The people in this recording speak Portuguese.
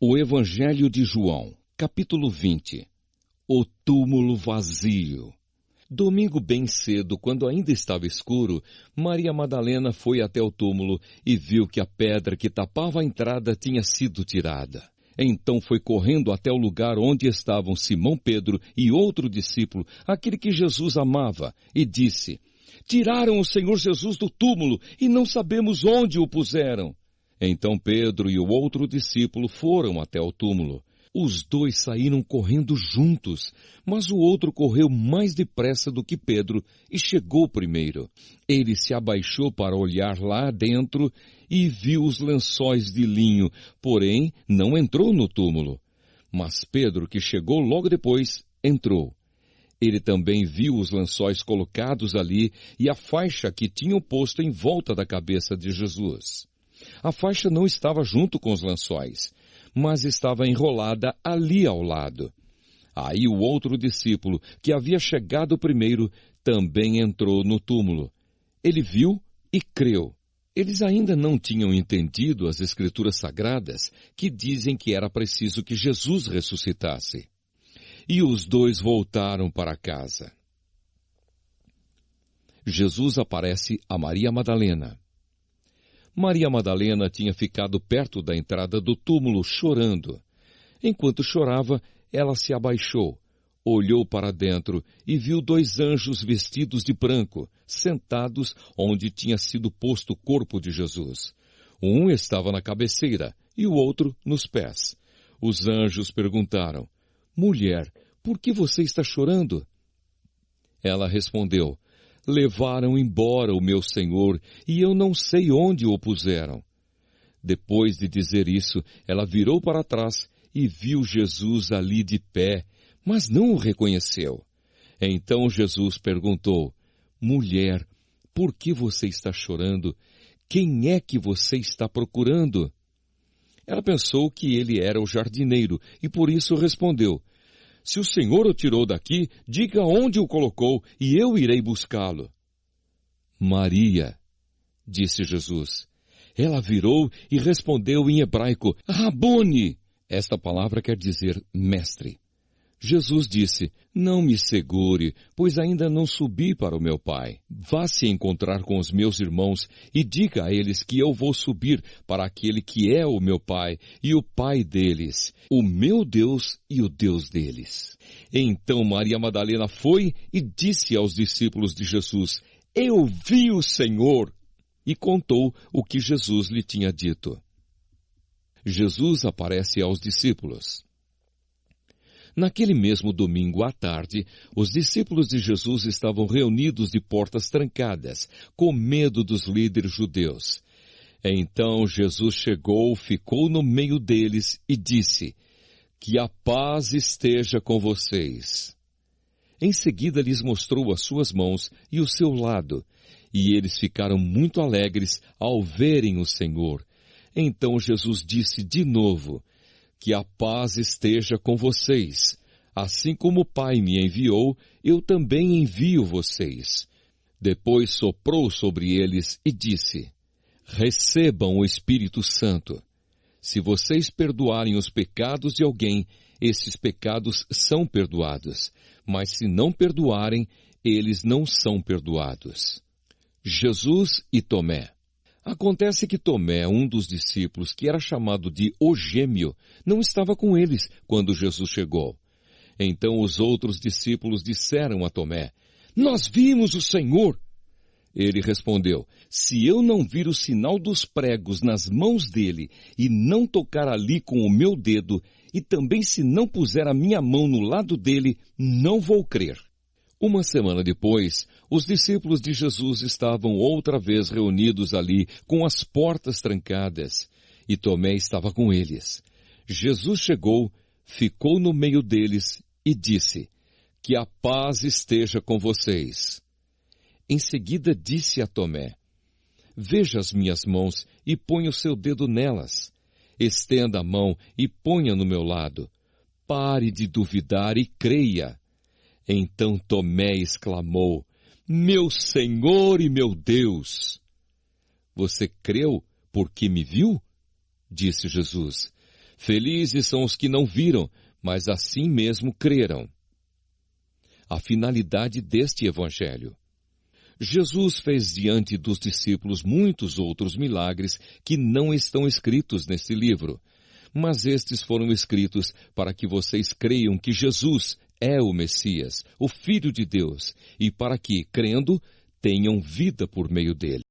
O Evangelho de João, capítulo 20. O túmulo vazio. Domingo bem cedo, quando ainda estava escuro, Maria Madalena foi até o túmulo e viu que a pedra que tapava a entrada tinha sido tirada. Então foi correndo até o lugar onde estavam Simão Pedro e outro discípulo, aquele que Jesus amava, e disse: "Tiraram o Senhor Jesus do túmulo e não sabemos onde o puseram." Então Pedro e o outro discípulo foram até o túmulo. Os dois saíram correndo juntos, mas o outro correu mais depressa do que Pedro e chegou primeiro. Ele se abaixou para olhar lá dentro e viu os lençóis de linho, porém não entrou no túmulo. Mas Pedro, que chegou logo depois, entrou. Ele também viu os lençóis colocados ali e a faixa que tinham posto em volta da cabeça de Jesus. A faixa não estava junto com os lençóis, mas estava enrolada ali ao lado. Aí o outro discípulo, que havia chegado primeiro, também entrou no túmulo. Ele viu e creu. Eles ainda não tinham entendido as Escrituras Sagradas, que dizem que era preciso que Jesus ressuscitasse. E os dois voltaram para casa. Jesus aparece a Maria Madalena. Maria Madalena tinha ficado perto da entrada do túmulo chorando. Enquanto chorava, ela se abaixou, olhou para dentro e viu dois anjos vestidos de branco, sentados onde tinha sido posto o corpo de Jesus. Um estava na cabeceira e o outro nos pés. Os anjos perguntaram: "Mulher, por que você está chorando?" Ela respondeu: "Levaram embora o meu Senhor, e eu não sei onde o puseram." Depois de dizer isso, ela virou para trás e viu Jesus ali de pé, mas não o reconheceu. Então Jesus perguntou: "Mulher, por que você está chorando? Quem é que você está procurando?" Ela pensou que ele era o jardineiro, e por isso respondeu: "Se o Senhor o tirou daqui, diga onde o colocou, e eu irei buscá-lo." "Maria", disse Jesus. Ela virou e respondeu em hebraico: "Rabone." Esta palavra quer dizer mestre. Jesus disse: "Não me segure, pois ainda não subi para o meu Pai. Vá se encontrar com os meus irmãos e diga a eles que eu vou subir para aquele que é o meu Pai e o Pai deles, o meu Deus e o Deus deles." Então Maria Madalena foi e disse aos discípulos de Jesus: "Eu vi o Senhor." E contou o que Jesus lhe tinha dito. Jesus aparece aos discípulos. Naquele mesmo domingo à tarde, os discípulos de Jesus estavam reunidos de portas trancadas, com medo dos líderes judeus. Então Jesus chegou, ficou no meio deles e disse: "Que a paz esteja com vocês." Em seguida lhes mostrou as suas mãos e o seu lado, e eles ficaram muito alegres ao verem o Senhor. Então Jesus disse de novo: "Que a paz esteja com vocês. Assim como o Pai me enviou, eu também envio vocês." Depois soprou sobre eles e disse: "Recebam o Espírito Santo. Se vocês perdoarem os pecados de alguém, esses pecados são perdoados. Mas se não perdoarem, eles não são perdoados." Jesus e Tomé. Acontece que Tomé, um dos discípulos, que era chamado de o Gêmeo, não estava com eles quando Jesus chegou. Então os outros discípulos disseram a Tomé: "Nós vimos o Senhor." Ele respondeu: "Se eu não vir o sinal dos pregos nas mãos dele e não tocar ali com o meu dedo, e também se não puser a minha mão no lado dele, não vou crer." Uma semana depois, os discípulos de Jesus estavam outra vez reunidos ali, com as portas trancadas, e Tomé estava com eles. Jesus chegou, ficou no meio deles e disse: "Que a paz esteja com vocês." Em seguida disse a Tomé: "Veja as minhas mãos e ponha o seu dedo nelas. Estenda a mão e ponha no meu lado. Pare de duvidar e creia." Então Tomé exclamou: "Meu Senhor e meu Deus!" "Você creu porque me viu?" disse Jesus. Felizes são os que não viram, mas assim mesmo creram. A finalidade deste Evangelho. Jesus fez diante dos discípulos muitos outros milagres que não estão escritos neste livro, mas estes foram escritos para que vocês creiam que Jesus é o Messias, o Filho de Deus, e para que, crendo, tenham vida por meio dele.